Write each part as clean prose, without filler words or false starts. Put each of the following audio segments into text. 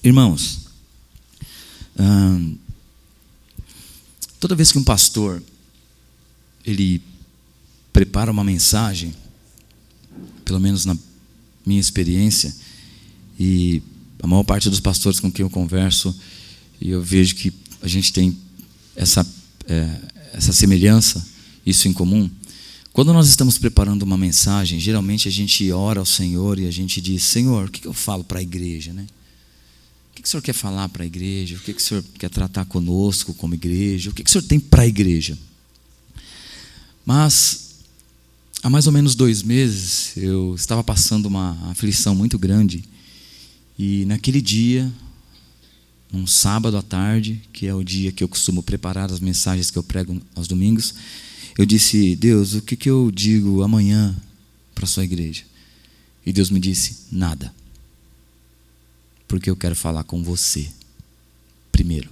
Irmãos, toda vez que um pastor ele prepara uma mensagem, pelo menos na minha experiência, e a maior parte dos pastores com quem eu converso, e eu vejo que a gente tem essa semelhança, isso em comum. Quando nós estamos preparando uma mensagem, geralmente a gente ora ao Senhor e a gente diz: Senhor, o que eu falo para a igreja, né? O que o Senhor quer falar para a igreja? O que o Senhor quer tratar conosco como igreja? O que o Senhor tem para a igreja? Mas há mais ou menos 2 meses eu estava passando uma aflição muito grande, e naquele dia, um sábado à tarde, que é o dia que eu costumo preparar as mensagens que eu prego aos domingos, eu disse: Deus, o que eu digo amanhã para a sua igreja? E Deus me disse: nada, porque eu quero falar com você primeiro,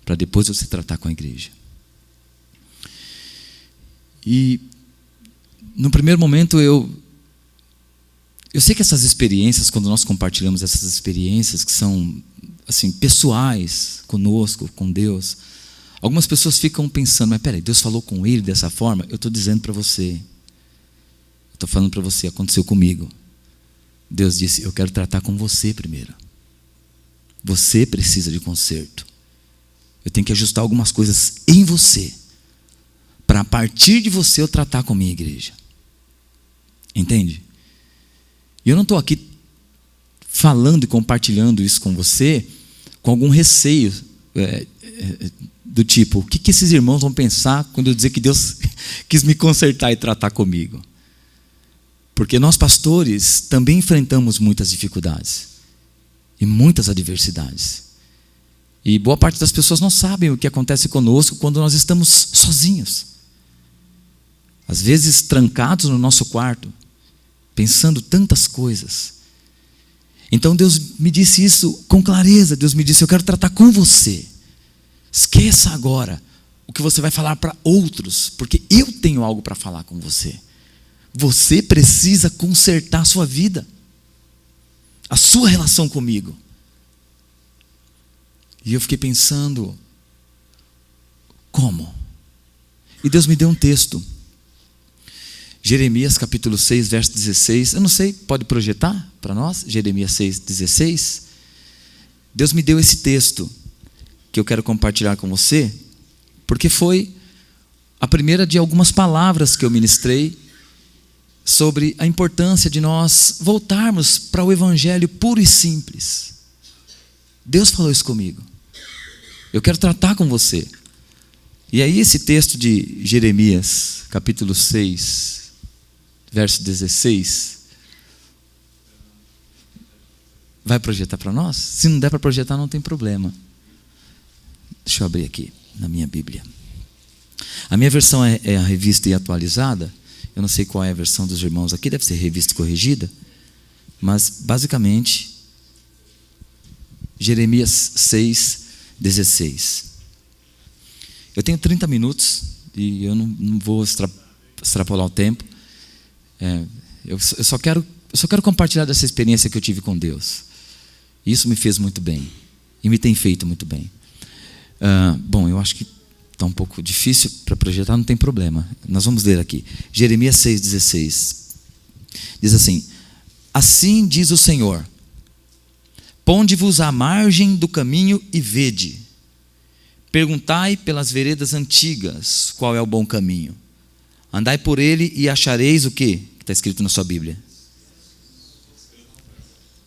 para depois você tratar com a igreja. E no primeiro momento eu sei que essas experiências, quando nós compartilhamos essas experiências que são assim pessoais conosco, com Deus, algumas pessoas ficam pensando: mas peraí, Deus falou com ele dessa forma? Eu estou dizendo para você, estou falando para você, aconteceu comigo. Deus disse: eu quero tratar com você primeiro. Você precisa de conserto. Eu tenho que ajustar algumas coisas em você, para a partir de você eu tratar com a minha igreja. Entende? E eu não estou aqui falando e compartilhando isso com você com algum receio do tipo: o que esses irmãos vão pensar quando eu dizer que Deus quis me consertar e tratar comigo? Porque nós pastores também enfrentamos muitas dificuldades e muitas adversidades. E boa parte das pessoas não sabem o que acontece conosco quando nós estamos sozinhos. Às vezes trancados no nosso quarto, pensando tantas coisas. Então Deus me disse isso com clareza. Deus me disse: eu quero tratar com você. Esqueça agora o que você vai falar para outros, porque eu tenho algo para falar com você. Você precisa consertar a sua vida, a sua relação comigo. E eu fiquei pensando: como? E Deus me deu um texto, Jeremias capítulo 6, verso 16. Eu não sei, pode projetar para nós? Jeremias 6, 16. Deus me deu esse texto que eu quero compartilhar com você, porque foi a primeira de algumas palavras que eu ministrei sobre a importância de nós voltarmos para o evangelho puro e simples. Deus falou isso comigo. Eu quero tratar com você. E aí esse texto de Jeremias capítulo 6, verso 16, vai projetar para nós? Se não der para projetar, não tem problema. Deixa eu abrir aqui na minha Bíblia. A minha versão é a revista e atualizada. Eu não sei qual é a versão dos irmãos aqui, deve ser revista e corrigida. Mas basicamente, Jeremias 6, 16. Eu tenho 30 minutos e eu não vou extrapolar o tempo. Eu só quero compartilhar dessa experiência que eu tive com Deus. Isso me fez muito bem e me tem feito muito bem. Bom, eu acho que está um pouco difícil para projetar, não tem problema. Nós vamos ler aqui. Jeremias 6,16. Diz assim: assim diz o Senhor: ponde-vos à margem do caminho e vede. Perguntai pelas veredas antigas qual é o bom caminho. Andai por ele e achareis o quê? Que está escrito na sua Bíblia.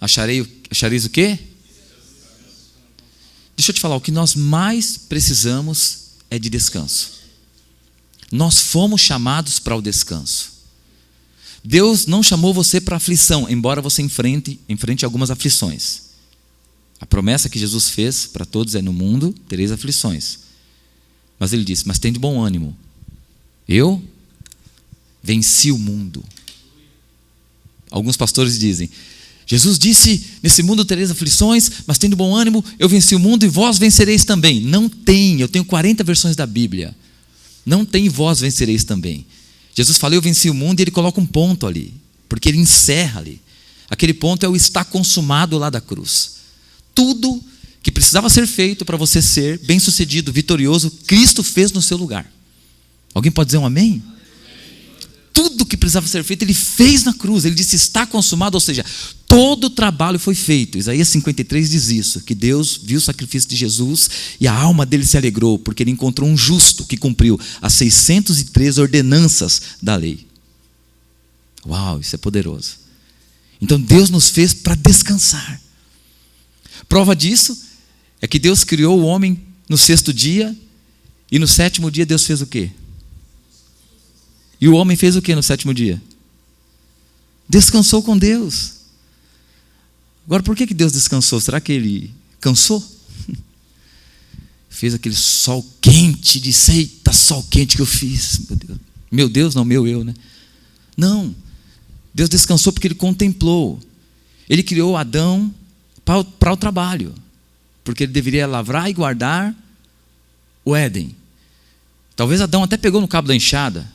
Achareis o quê? Deixa eu te falar, o que nós mais precisamos é de descanso. Nós fomos chamados para o descanso. Deus não chamou você para aflição, embora você enfrente algumas aflições. A promessa que Jesus fez para todos é: no mundo tereis aflições. Mas ele disse: mas tem de bom ânimo. Eu venci o mundo. Alguns pastores dizem: Jesus disse: nesse mundo tereis aflições, mas tendo bom ânimo, eu venci o mundo e vós vencereis também. Não tem, eu tenho 40 versões da Bíblia. Não tem vós vencereis também. Jesus falou: eu venci o mundo, e ele coloca um ponto ali, porque ele encerra ali. Aquele ponto é o está consumado lá da cruz. Tudo que precisava ser feito para você ser bem-sucedido, vitorioso, Cristo fez no seu lugar. Alguém pode dizer um amém? Tudo que precisava ser feito, Ele fez na cruz. Ele disse, está consumado, ou seja, todo o trabalho foi feito. Isaías 53 diz isso, que Deus viu o sacrifício de Jesus e a alma dele se alegrou, porque ele encontrou um justo que cumpriu as 613 ordenanças da lei. Uau, isso é poderoso. Então Deus nos fez para descansar. Prova disso é que Deus criou o homem no 6º dia, e no 7º dia Deus fez o quê? E o homem fez o que no 7º dia? Descansou com Deus. Agora, por que Deus descansou? Será que Ele cansou? Fez aquele sol quente, disse, eita, sol quente que eu fiz. Meu Deus, não, meu eu, né? Não, Deus descansou porque Ele contemplou. Ele criou Adão para o trabalho, porque ele deveria lavrar e guardar o Éden. Talvez Adão até pegou no cabo da enxada,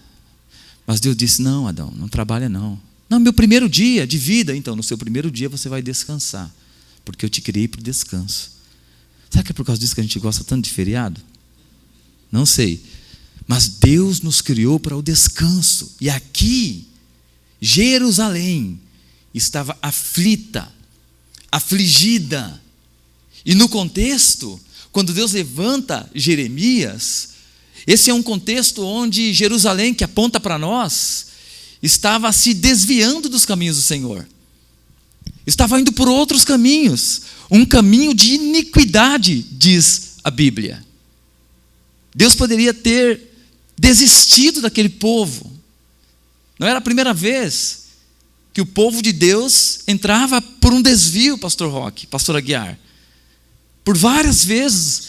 mas Deus disse, não, Adão, não trabalha não. Não, meu primeiro dia de vida, então no seu primeiro dia você vai descansar, porque eu te criei para o descanso. Será que é por causa disso que a gente gosta tanto de feriado? Não sei, mas Deus nos criou para o descanso. E aqui, Jerusalém estava aflita, afligida. E no contexto, quando Deus levanta Jeremias, esse é um contexto onde Jerusalém, que aponta para nós, estava se desviando dos caminhos do Senhor. Estava indo por outros caminhos. Um caminho de iniquidade, diz a Bíblia. Deus poderia ter desistido daquele povo. Não era a primeira vez que o povo de Deus entrava por um desvio, pastor Roque, pastor Aguiar. Por várias vezes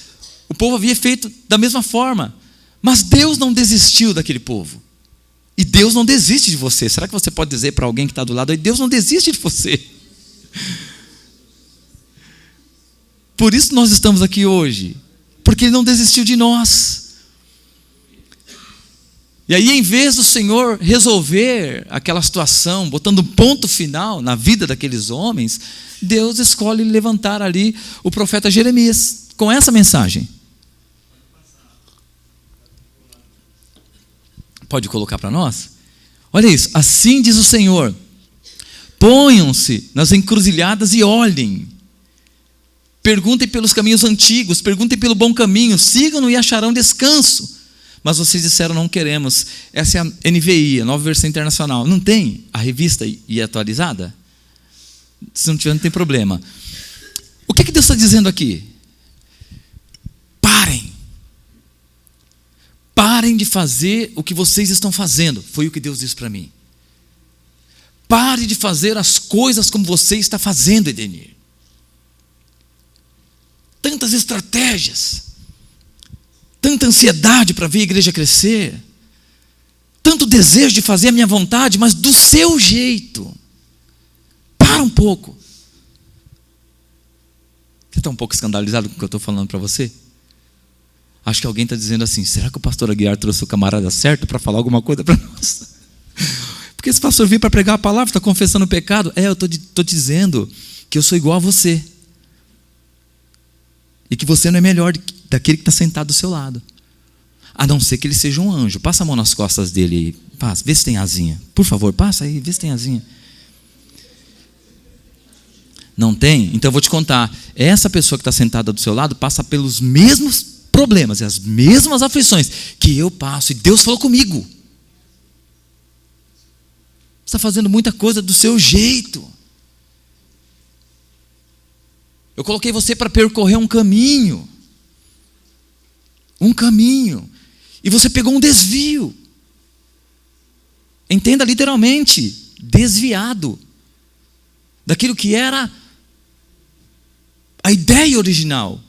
o povo havia feito da mesma forma. Mas Deus não desistiu daquele povo. E Deus não desiste de você. Será que você pode dizer para alguém que está do lado aí, Deus não desiste de você? Por isso nós estamos aqui hoje. Porque Ele não desistiu de nós. E aí, em vez do Senhor resolver aquela situação, botando um ponto final na vida daqueles homens, Deus escolhe levantar ali o profeta Jeremias, com essa mensagem. Pode colocar para nós? Olha isso, assim diz o Senhor, ponham-se nas encruzilhadas e olhem, perguntem pelos caminhos antigos, perguntem pelo bom caminho, sigam-no e acharão descanso. Mas vocês disseram, não queremos. Essa é a NVI, a Nova Versão Internacional. Não tem a revista e atualizada? Se não tiver, não tem problema. O que Deus está dizendo aqui? Parem de fazer o que vocês estão fazendo. Foi o que Deus disse para mim. Pare de fazer as coisas como você está fazendo, Edenir. Tantas estratégias, tanta ansiedade para ver a igreja crescer, tanto desejo de fazer a minha vontade, mas do seu jeito. Para um pouco. Você está um pouco escandalizado com o que eu estou falando para você? Acho que alguém está dizendo assim, será que o pastor Aguiar trouxe o camarada certo para falar alguma coisa para nós? Porque esse pastor veio para pregar a palavra, está confessando o pecado. Eu estou te dizendo que eu sou igual a você. E que você não é melhor daquele que está sentado do seu lado. A não ser que ele seja um anjo. Passa a mão nas costas dele aí. Passa, vê se tem asinha. Por favor, passa aí, vê se tem asinha. Não tem? Então eu vou te contar. Essa pessoa que está sentada do seu lado passa pelos mesmos problemas e as mesmas aflições que eu passo. E Deus falou comigo. Você está fazendo muita coisa do seu jeito. Eu coloquei você para percorrer um caminho. Um caminho. E você pegou um desvio. Entenda literalmente. Desviado. Daquilo que era a ideia original.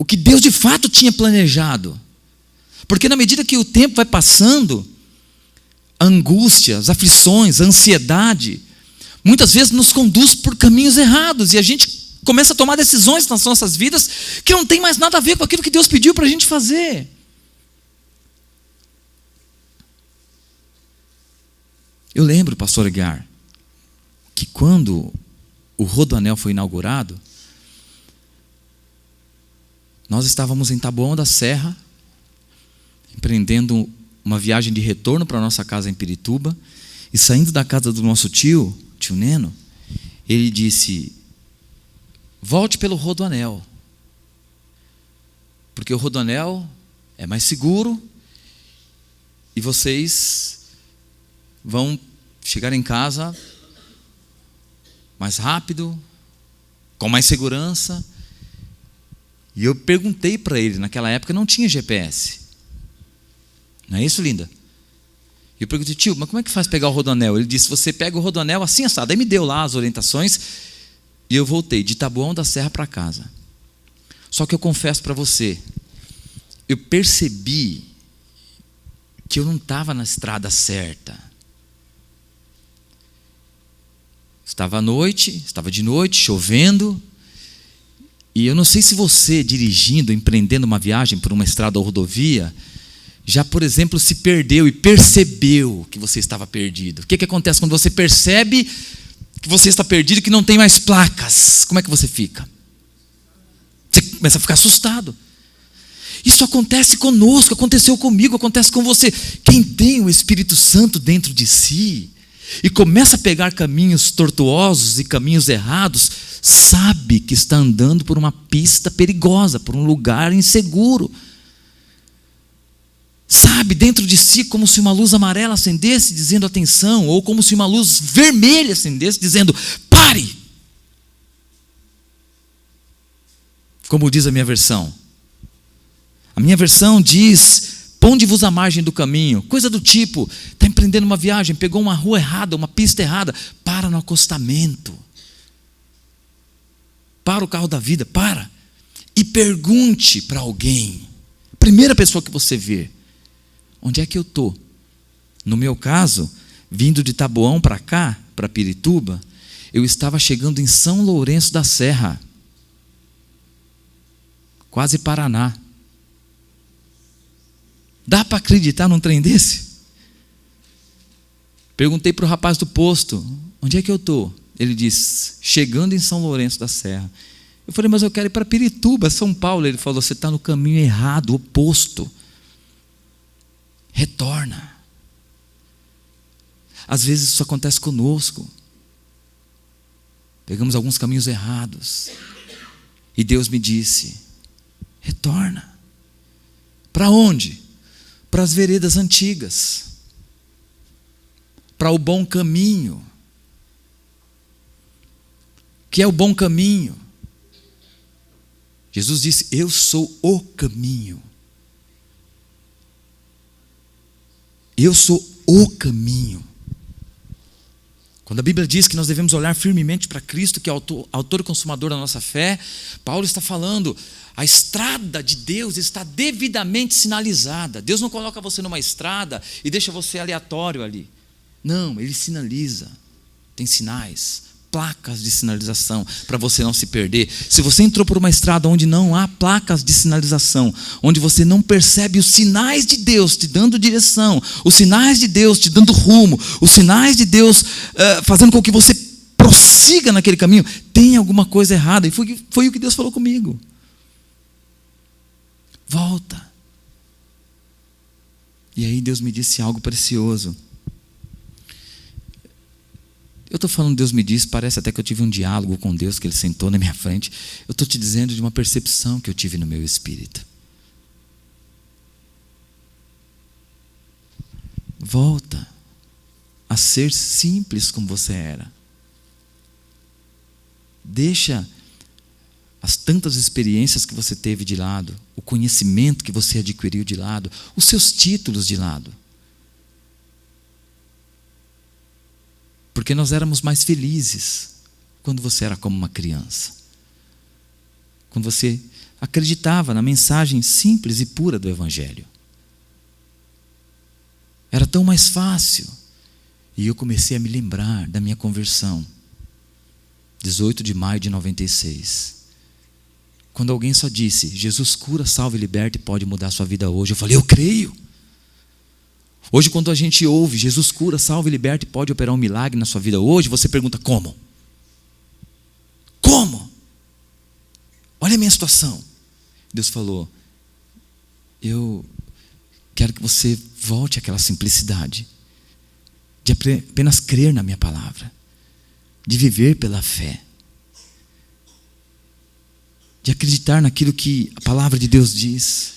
O que Deus de fato tinha planejado. Porque na medida que o tempo vai passando, a angústia, as aflições, a ansiedade, muitas vezes nos conduz por caminhos errados. E a gente começa a tomar decisões nas nossas vidas que não tem mais nada a ver com aquilo que Deus pediu para a gente fazer. Eu lembro, pastor Aguiar, que quando o Rodoanel foi inaugurado, nós estávamos em Taboão da Serra, empreendendo uma viagem de retorno para a nossa casa em Pirituba, e saindo da casa do nosso tio Neno, ele disse: volte pelo Rodoanel, porque o Rodoanel é mais seguro e vocês vão chegar em casa mais rápido, com mais segurança. E eu perguntei para ele, naquela época não tinha GPS. Não é isso, linda? E eu perguntei: tio, mas como é que faz pegar o Rodoanel? Ele disse: você pega o Rodoanel assim, assado. Aí me deu lá as orientações e eu voltei de Taboão da Serra para casa. Só que eu confesso para você, eu percebi que eu não estava na estrada certa. Estava de noite, chovendo. E eu não sei se você, dirigindo, empreendendo uma viagem por uma estrada ou rodovia, já, por exemplo, se perdeu e percebeu que você estava perdido. O que acontece quando você percebe que você está perdido e que não tem mais placas? Como é que você fica? Você começa a ficar assustado. Isso acontece conosco, aconteceu comigo, acontece com você. Quem tem o Espírito Santo dentro de si e começa a pegar caminhos tortuosos e caminhos errados, sabe que está andando por uma pista perigosa, por um lugar inseguro. Sabe, dentro de si, como se uma luz amarela acendesse, dizendo atenção, ou como se uma luz vermelha acendesse, dizendo pare. Como diz a minha versão. A minha versão diz: ponde-vos à margem do caminho. Coisa do tipo: está empreendendo uma viagem, pegou uma rua errada, uma pista errada, para no acostamento. Para o carro da vida, para. E pergunte para alguém, primeira pessoa que você vê: onde é que eu estou? No meu caso, vindo de Taboão para cá, para Pirituba, eu estava chegando em São Lourenço da Serra, quase Paraná. Dá para acreditar num trem desse? Perguntei para o rapaz do posto: onde é que eu estou? Ele disse: chegando em São Lourenço da Serra. Eu falei: mas eu quero ir para Pirituba, São Paulo. Ele falou: você está no caminho errado, oposto. Retorna. Às vezes isso acontece conosco. Pegamos alguns caminhos errados. E Deus me disse: retorna. Para onde? Para as veredas antigas. Para o bom caminho. O que é o bom caminho? Jesus disse: eu sou o caminho. Eu sou o caminho. Quando a Bíblia diz que nós devemos olhar firmemente para Cristo, que é o autor e consumador da nossa fé, Paulo está falando: a estrada de Deus está devidamente sinalizada. Deus não coloca você numa estrada e deixa você aleatório ali. Não, Ele sinaliza. Tem sinais, placas de sinalização para você não se perder. Se você entrou por uma estrada onde não há placas de sinalização, onde você não percebe os sinais de Deus te dando direção, os sinais de Deus te dando rumo, os sinais de Deus fazendo com que você prossiga naquele caminho, tem alguma coisa errada. E foi o que Deus falou comigo. Volta. E aí Deus me disse algo precioso. Eu estou falando Deus me disse, parece até que eu tive um diálogo com Deus, que Ele sentou na minha frente. Eu estou te dizendo de uma percepção que eu tive no meu espírito. Volta a ser simples como você era. Deixa as tantas experiências que você teve de lado, o conhecimento que você adquiriu de lado, os seus títulos de lado. Porque nós éramos mais felizes quando você era como uma criança. Quando você acreditava na mensagem simples e pura do Evangelho. Era tão mais fácil. E eu comecei a me lembrar da minha conversão. 18 de maio de 96. Quando alguém só disse: Jesus cura, salva e liberta e pode mudar a sua vida hoje. Eu falei: eu creio. Hoje, quando a gente ouve Jesus cura, salva e liberta e pode operar um milagre na sua vida hoje, você pergunta como? Como? Olha a minha situação. Deus falou: eu quero que você volte àquela simplicidade de apenas crer na minha palavra, de viver pela fé, de acreditar naquilo que a palavra de Deus diz,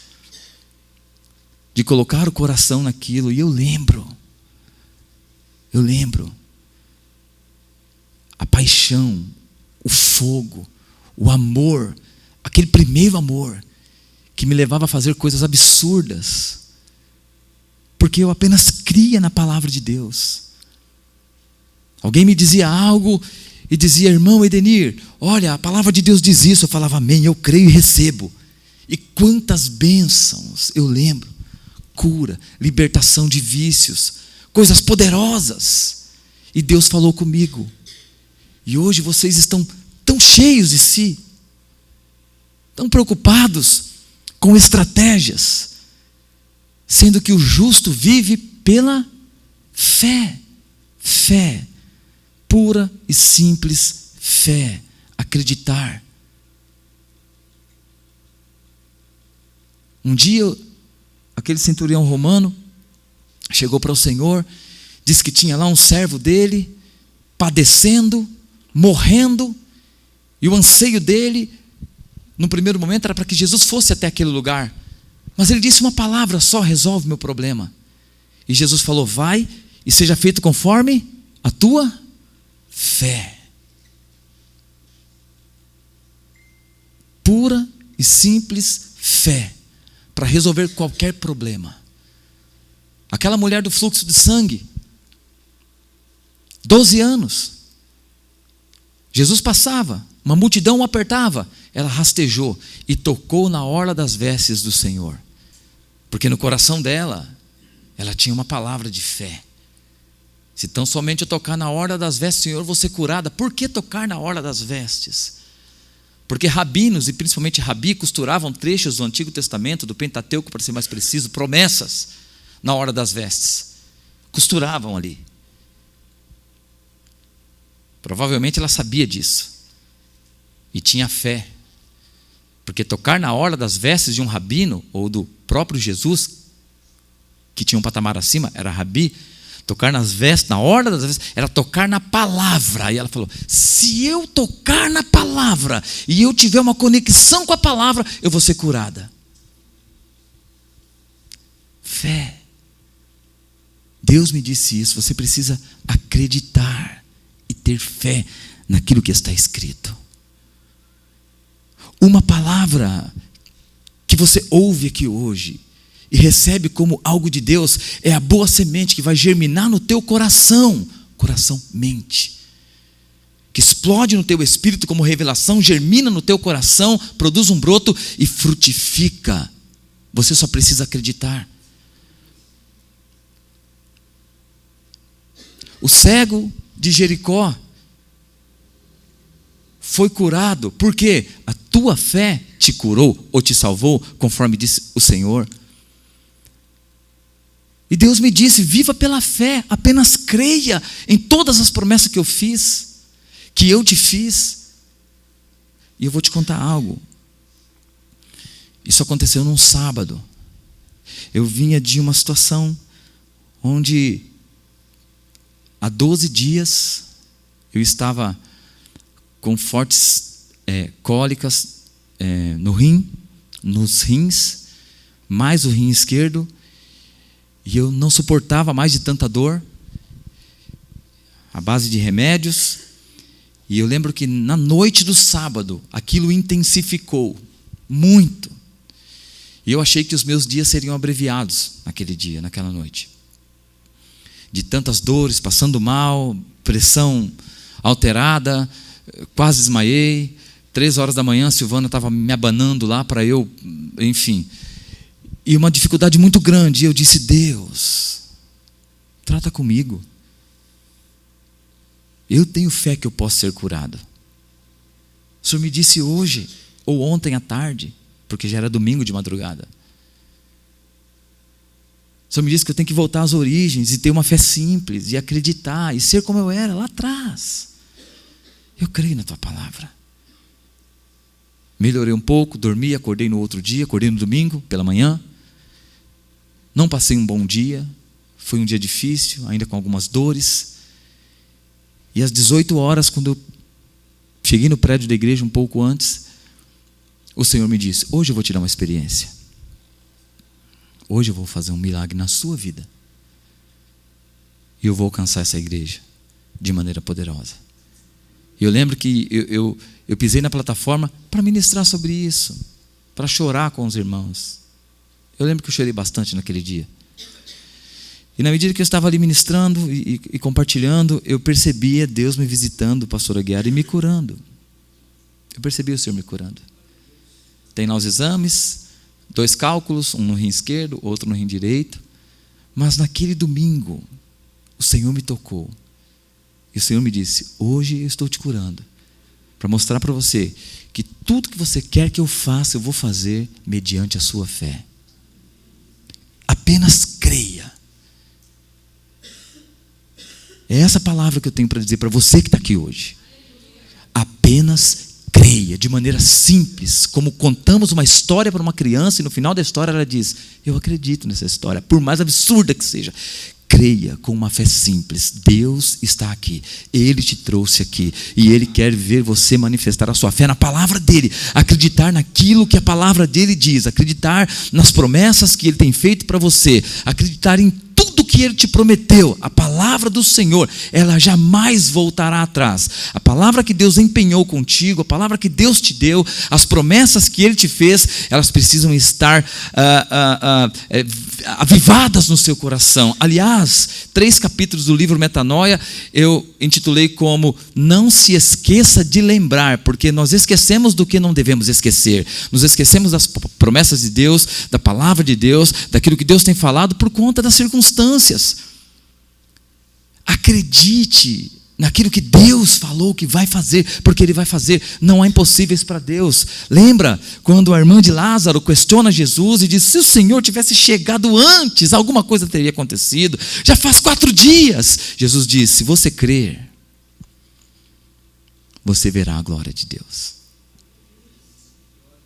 de colocar o coração naquilo. E eu lembro a paixão, o fogo, o amor, aquele primeiro amor que me levava a fazer coisas absurdas, porque eu apenas cria na palavra de Deus. Alguém me dizia algo e dizia: irmão Edenir, olha, a palavra de Deus diz isso. Eu falava: amém, eu creio e recebo. E quantas bênçãos eu lembro: cura, libertação de vícios, coisas poderosas. E Deus falou comigo. E hoje vocês estão tão cheios de si, tão preocupados com estratégias, sendo que o justo vive pela fé. Fé, pura e simples fé, acreditar. Um dia, aquele centurião romano chegou para o Senhor, disse que tinha lá um servo dele, padecendo, morrendo, e o anseio dele, no primeiro momento, era para que Jesus fosse até aquele lugar. Mas ele disse: uma palavra só resolve meu problema. E Jesus falou: vai e seja feito conforme a tua fé. Pura e simples fé para resolver qualquer problema. Aquela mulher do fluxo de sangue, 12 anos, Jesus passava, uma multidão o apertava, ela rastejou e tocou na orla das vestes do Senhor, porque no coração dela, ela tinha uma palavra de fé. Se tão somente eu tocar na orla das vestes do Senhor, vou ser curada. Por que tocar na orla das vestes? Porque rabinos, e principalmente rabi, costuravam trechos do Antigo Testamento, do Pentateuco, para ser mais preciso, promessas, na orla das vestes. Costuravam ali. Provavelmente ela sabia disso. E tinha fé. Porque tocar na orla das vestes de um rabino, ou do próprio Jesus, que tinha um patamar acima, era rabi, tocar nas vestes, na orla das vestes, era tocar na palavra. E ela falou: se eu tocar na palavra, e eu tiver uma conexão com a palavra, eu vou ser curada. Fé. Deus me disse isso. Você precisa acreditar e ter fé naquilo que está escrito. Uma palavra que você ouve aqui hoje e recebe como algo de Deus é a boa semente que vai germinar no teu coração, mente, que explode no teu espírito como revelação, germina no teu coração, produz um broto e frutifica. Você só precisa acreditar. O cego de Jericó foi curado porque a tua fé te curou ou te salvou, conforme disse o Senhor. E Deus me disse: viva pela fé, apenas creia em todas as promessas que eu fiz, que eu te fiz. E eu vou te contar algo. Isso aconteceu num sábado. Eu vinha de uma situação onde há 12 dias eu estava com fortes cólicas no rim, nos rins, mais o rim esquerdo, e eu não suportava mais de tanta dor, à base de remédios. E eu lembro que na noite do sábado aquilo intensificou muito, e eu achei que os meus dias seriam abreviados naquele dia, naquela noite, de tantas dores, passando mal, pressão alterada, quase desmaiei. 3 horas da manhã, a Silvana estava me abanando lá para eu, enfim, e uma dificuldade muito grande. E eu disse: Deus, trata comigo, eu tenho fé que eu posso ser curado. O Senhor me disse hoje, ou ontem à tarde, porque já era domingo de madrugada, O Senhor me disse que eu tenho que voltar às origens e ter uma fé simples e acreditar e ser como eu era lá atrás. Eu creio na tua palavra. Melhorei um pouco, dormi, acordei no outro dia, acordei no domingo pela manhã. Não passei um bom dia, foi um dia difícil, ainda com algumas dores. E às 18 horas, quando eu cheguei no prédio da igreja um pouco antes, o Senhor me disse: hoje eu vou te dar uma experiência. Hoje eu vou fazer um milagre na sua vida. E eu vou alcançar essa igreja de maneira poderosa. E eu lembro que eu pisei na plataforma para ministrar sobre isso, para chorar com os irmãos. Eu lembro que eu chorei bastante naquele dia. E na medida que eu estava ali ministrando e compartilhando, eu percebia Deus me visitando, pastor Aguiar, e me curando. Eu percebi o Senhor me curando. Tem lá os exames, 2 cálculos, um no rim esquerdo, outro no rim direito. Mas naquele domingo, o Senhor me tocou. E o Senhor me disse: hoje eu estou te curando, para mostrar para você que tudo que você quer que eu faça, eu vou fazer mediante a sua fé. Apenas creia. É essa palavra que eu tenho para dizer para você que está aqui hoje. Apenas creia, de maneira simples, como contamos uma história para uma criança e no final da história ela diz: eu acredito nessa história, por mais absurda que seja. Creia com uma fé simples. Deus está aqui, Ele te trouxe aqui e Ele quer ver você manifestar a sua fé na palavra dEle, acreditar naquilo que a palavra dEle diz, acreditar nas promessas que Ele tem feito para você, acreditar em tudo que Ele te prometeu. A palavra do Senhor, ela jamais voltará atrás. A palavra que Deus empenhou contigo, a palavra que Deus te deu, as promessas que Ele te fez, elas precisam estar avivadas no seu coração. Aliás, 3 capítulos do livro Metanoia eu intitulei como Não se esqueça de lembrar, porque nós esquecemos do que não devemos esquecer. Nos esquecemos das promessas de Deus, da palavra de Deus, daquilo que Deus tem falado por conta das circunstâncias. Acredite naquilo que Deus falou que vai fazer, porque Ele vai fazer. Não há impossíveis para Deus. Lembra quando a irmã de Lázaro questiona Jesus e diz: se o Senhor tivesse chegado antes, alguma coisa teria acontecido. Já faz 4 dias. Jesus disse: se você crer, você verá a glória de Deus.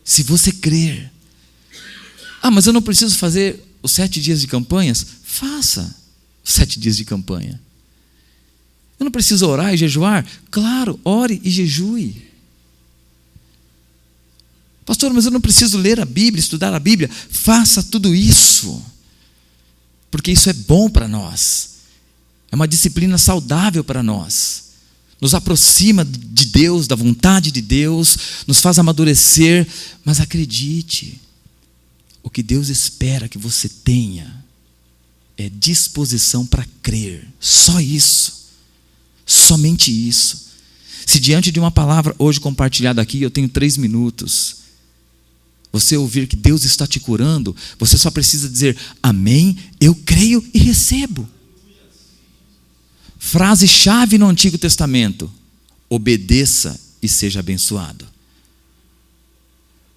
Se você crer. Ah, mas eu não preciso fazer os 7 dias de campanhas? Faça os 7 dias de campanha. Eu não preciso orar e jejuar? Claro, ore e jejue. Pastor, mas eu não preciso ler a Bíblia, estudar a Bíblia? Faça tudo isso, porque isso é bom para nós. É uma disciplina saudável para nós. Nos aproxima de Deus, da vontade de Deus, nos faz amadurecer. Mas acredite, o que Deus espera que você tenha é disposição para crer. Só isso. Somente isso. Se diante de uma palavra hoje compartilhada aqui, eu tenho 3 minutos, você ouvir que Deus está te curando, você só precisa dizer: amém, eu creio e recebo. Frase-chave no Antigo Testamento: obedeça e seja abençoado.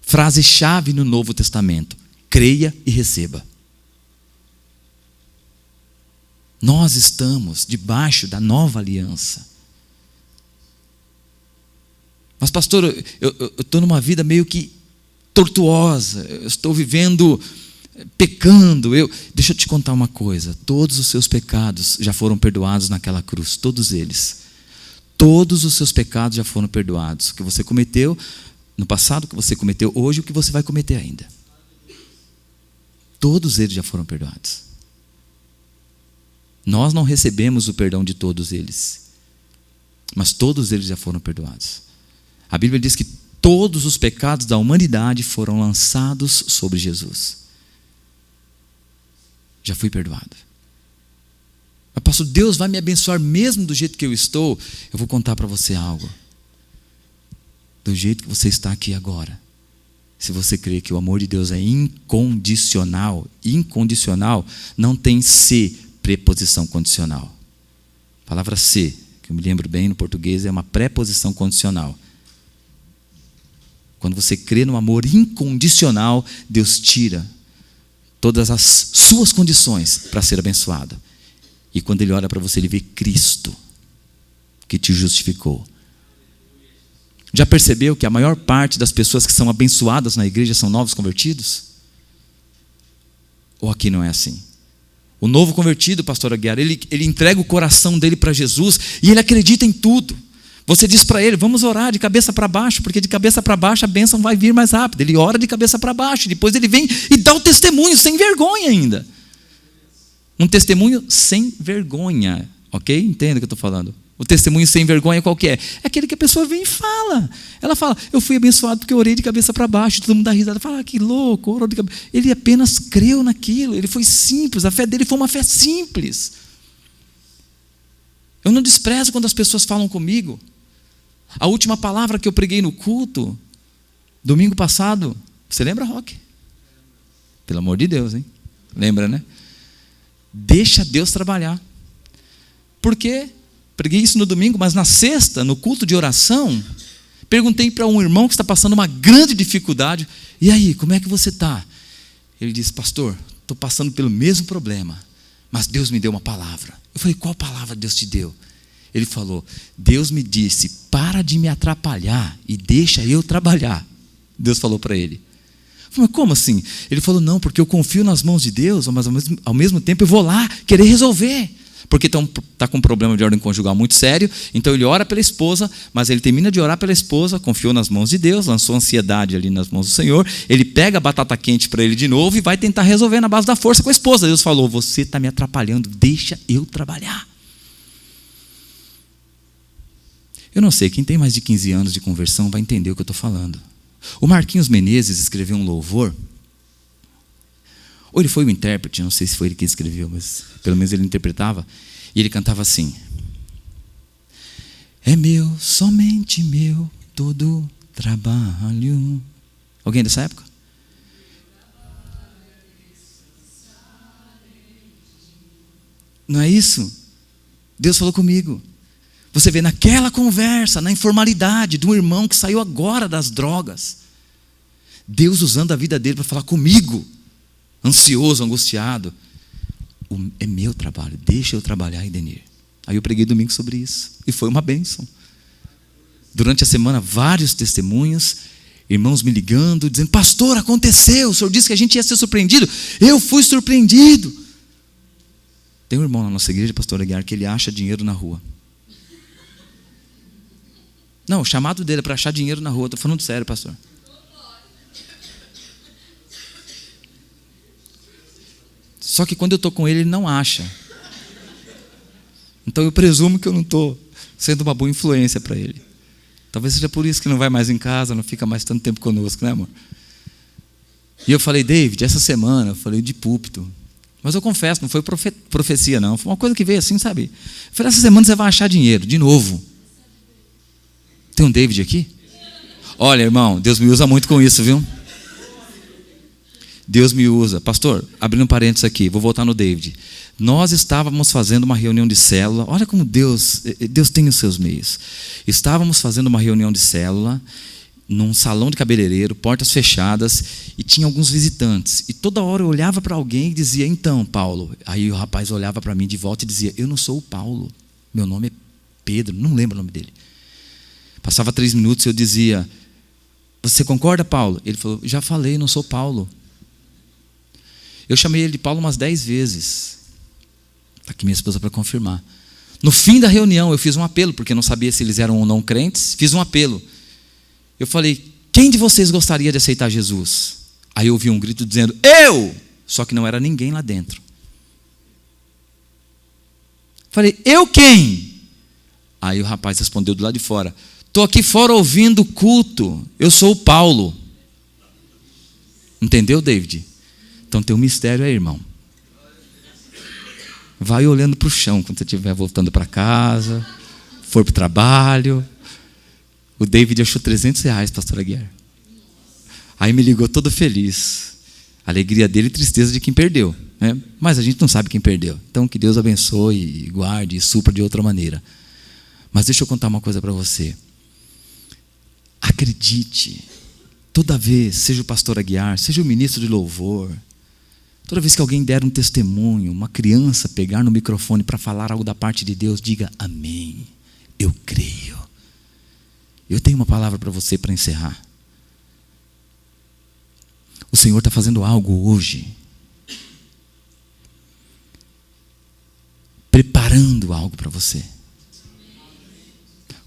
Frase-chave no Novo Testamento: creia e receba. Nós estamos debaixo da nova aliança. Mas pastor, eu estou numa vida meio que tortuosa, eu estou vivendo, pecando. Deixa eu te contar uma coisa: todos os seus pecados já foram perdoados naquela cruz, todos eles. Todos os seus pecados já foram perdoados. O que você cometeu no passado, o que você cometeu hoje, o que você vai cometer ainda. Todos eles já foram perdoados. Nós não recebemos o perdão de todos eles, mas todos eles já foram perdoados. A Bíblia diz que todos os pecados da humanidade foram lançados sobre Jesus. Já fui perdoado. Mas pastor, Deus vai me abençoar mesmo do jeito que eu estou? Eu vou contar para você algo. Do jeito que você está aqui agora, se você crê que o amor de Deus é incondicional, não tem preposição condicional. A palavra se, que eu me lembro bem no português, é uma preposição condicional. Quando você crê no amor incondicional, Deus tira todas as suas condições para ser abençoado. E quando ele olha para você, ele vê Cristo que te justificou. Já percebeu que a maior parte das pessoas que são abençoadas na igreja são novos convertidos? Ou aqui não é assim? O novo convertido, pastor Aguiar, ele entrega o coração dele para Jesus e ele acredita em tudo. Você diz para ele, vamos orar de cabeça para baixo, porque de cabeça para baixo a bênção vai vir mais rápido. Ele ora de cabeça para baixo, depois ele vem e dá o testemunho, sem vergonha ainda. Um testemunho sem vergonha, ok? Entenda o que eu estou falando. O testemunho sem vergonha qual que é? É aquele que a pessoa vem e fala. Ela fala, eu fui abençoado porque eu orei de cabeça para baixo. Todo mundo dá risada, fala, que louco, orou de cabeça. Ele apenas creu naquilo, ele foi simples, a fé dele foi uma fé simples. Eu não desprezo quando as pessoas falam comigo. A última palavra que eu preguei no culto, domingo passado, você lembra, Roque? Pelo amor de Deus, hein? Lembra, né? Deixa Deus trabalhar. Por quê? Preguei isso no domingo, mas na sexta, no culto de oração, perguntei para um irmão que está passando uma grande dificuldade, e aí, como é que você está? Ele disse, pastor, estou passando pelo mesmo problema, mas Deus me deu uma palavra. Eu falei, qual palavra Deus te deu? Ele falou, Deus me disse, para de me atrapalhar e deixa eu trabalhar. Deus falou para ele. Eu falei, mas como assim? Ele falou, não, porque eu confio nas mãos de Deus, mas ao mesmo tempo eu vou lá querer resolver. Porque está com um problema de ordem conjugal muito sério, então ele ora pela esposa, mas ele termina de orar pela esposa, confiou nas mãos de Deus, lançou a ansiedade ali nas mãos do Senhor, ele pega a batata quente para ele de novo e vai tentar resolver na base da força com a esposa. Deus falou, você está me atrapalhando, deixa eu trabalhar. Eu não sei, quem tem mais de 15 anos de conversão vai entender o que eu estou falando. O Marquinhos Menezes escreveu um louvor, ou ele foi o intérprete, não sei se foi ele que escreveu, mas pelo menos ele interpretava, e ele cantava assim, é meu, somente meu, todo trabalho. Alguém dessa época? Não é isso? Deus falou comigo. Você vê naquela conversa, na informalidade de um irmão que saiu agora das drogas, Deus usando a vida dele para falar comigo, ansioso, angustiado. É meu trabalho, deixa eu trabalhar, Idenir. Aí eu preguei domingo sobre isso, e foi uma bênção. Durante a semana, vários testemunhos, irmãos me ligando, dizendo, pastor, aconteceu, o senhor disse que a gente ia ser surpreendido, eu fui surpreendido. Tem um irmão na nossa igreja, pastor Aguiar, que ele acha dinheiro na rua. Não, o chamado dele é para achar dinheiro na rua, estou falando sério, pastor. Só que quando eu estou com ele, ele não acha. Então eu presumo que eu não estou sendo uma boa influência para ele. Talvez seja por isso que não vai mais em casa, não fica mais tanto tempo conosco, né, amor? E eu falei, David, essa semana, eu falei de púlpito. Mas eu confesso, não foi profecia não, foi uma coisa que veio assim, sabe? Eu falei, essa semana você vai achar dinheiro, de novo. Tem um David aqui? Olha, irmão, Deus me usa muito com isso, viu? Deus me usa. Pastor, abrindo um parênteses aqui, vou voltar no David. Nós estávamos fazendo uma reunião de célula. Olha como Deus tem os seus meios. Estávamos fazendo uma reunião de célula num salão de cabeleireiro, portas fechadas, e tinha alguns visitantes. E toda hora eu olhava para alguém e dizia, então, Paulo. Aí o rapaz olhava para mim de volta e dizia, eu não sou o Paulo, meu nome é Pedro, não lembro o nome dele. Passava 3 minutos e eu dizia, você concorda, Paulo? Ele falou, já falei, não sou Paulo. Eu chamei ele de Paulo umas 10 vezes. Está aqui minha esposa para confirmar. No fim da reunião eu fiz um apelo, porque eu não sabia se eles eram ou não crentes. Fiz um apelo. Eu falei, quem de vocês gostaria de aceitar Jesus? Aí eu ouvi um grito dizendo, eu! Só que não era ninguém lá dentro. Falei, eu quem? Aí o rapaz respondeu do lado de fora, estou aqui fora ouvindo o culto, eu sou o Paulo. Entendeu, David? Então tem um mistério aí, irmão. Vai olhando para o chão quando você estiver voltando para casa, for para o trabalho. O David achou R$300, pastor Aguiar. Aí me ligou todo feliz. Alegria dele e tristeza de quem perdeu, né? Mas a gente não sabe quem perdeu. Então que Deus abençoe, e guarde e supra de outra maneira. Mas deixa eu contar uma coisa para você. Acredite, toda vez, seja o pastor Aguiar, seja o ministro de louvor, Toda vez que alguém der um testemunho, uma criança pegar no microfone para falar algo da parte de Deus, diga amém. Eu creio. Eu tenho uma palavra para você para encerrar. O Senhor está fazendo algo hoje. Preparando algo para você.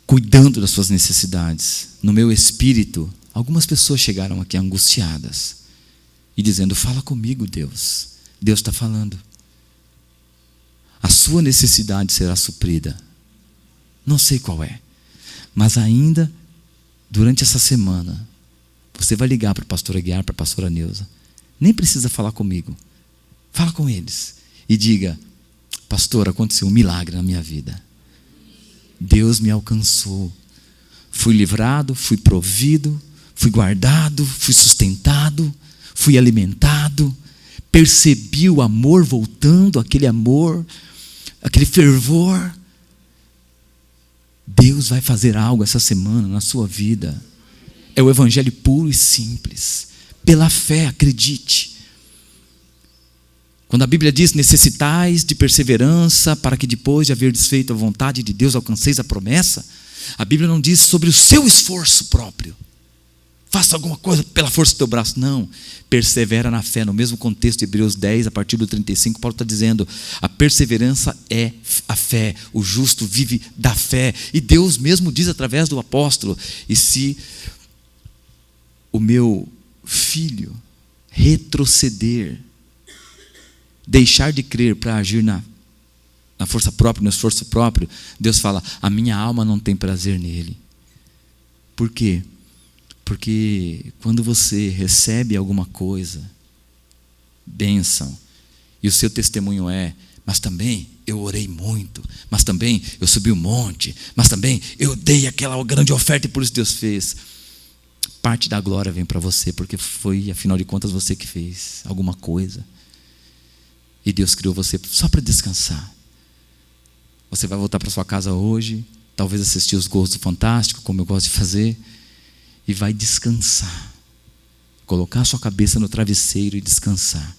Cuidando das suas necessidades. No meu espírito, algumas pessoas chegaram aqui angustiadas. E dizendo, fala comigo, Deus. Deus está falando. A sua necessidade será suprida. Não sei qual é. Mas ainda, durante essa semana, você vai ligar para a pastora Aguiar, para a pastora Neuza. Nem precisa falar comigo. Fala com eles. E diga, pastor, aconteceu um milagre na minha vida. Deus me alcançou. Fui livrado, fui provido, fui guardado, fui sustentado, fui alimentado, percebi o amor voltando, aquele amor, aquele fervor. Deus vai fazer algo essa semana na sua vida. É o evangelho puro e simples. Pela fé, acredite. Quando a Bíblia diz, necessitais de perseverança, para que depois de haver desfeito a vontade de Deus, alcanceis a promessa, a Bíblia não diz sobre o seu esforço próprio. Faça alguma coisa pela força do teu braço. Não, persevera na fé. No mesmo contexto de Hebreus 10, a partir do 35, Paulo está dizendo, a perseverança é a fé. O justo vive da fé. E Deus mesmo diz através do apóstolo, e se o meu filho retroceder, deixar de crer para agir na força própria, no esforço próprio, Deus fala, a minha alma não tem prazer nele. Por quê? Porque quando você recebe alguma coisa, bênção, e o seu testemunho é, mas também eu orei muito, mas também eu subi um monte, mas também eu dei aquela grande oferta e por isso Deus fez. Parte da glória vem para você, porque foi, afinal de contas, você que fez alguma coisa. E Deus criou você só para descansar. Você vai voltar para sua casa hoje, talvez assistir os gols do Fantástico, como eu gosto de fazer, e vai descansar. Colocar a sua cabeça no travesseiro e descansar,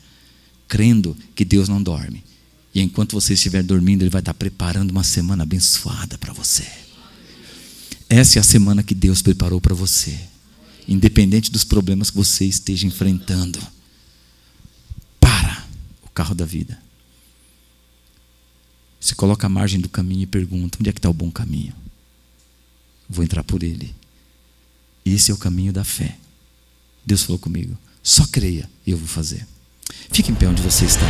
crendo que Deus não dorme. E enquanto você estiver dormindo, Ele vai estar preparando uma semana abençoada para você. Essa é a semana que Deus preparou para você. Independente dos problemas que você esteja enfrentando. Para o carro da vida. Se coloca à margem do caminho e pergunta, onde é que está o bom caminho? Vou entrar por ele. Esse é o caminho da fé. Deus falou comigo, só creia e eu vou fazer. Fique em pé onde você está.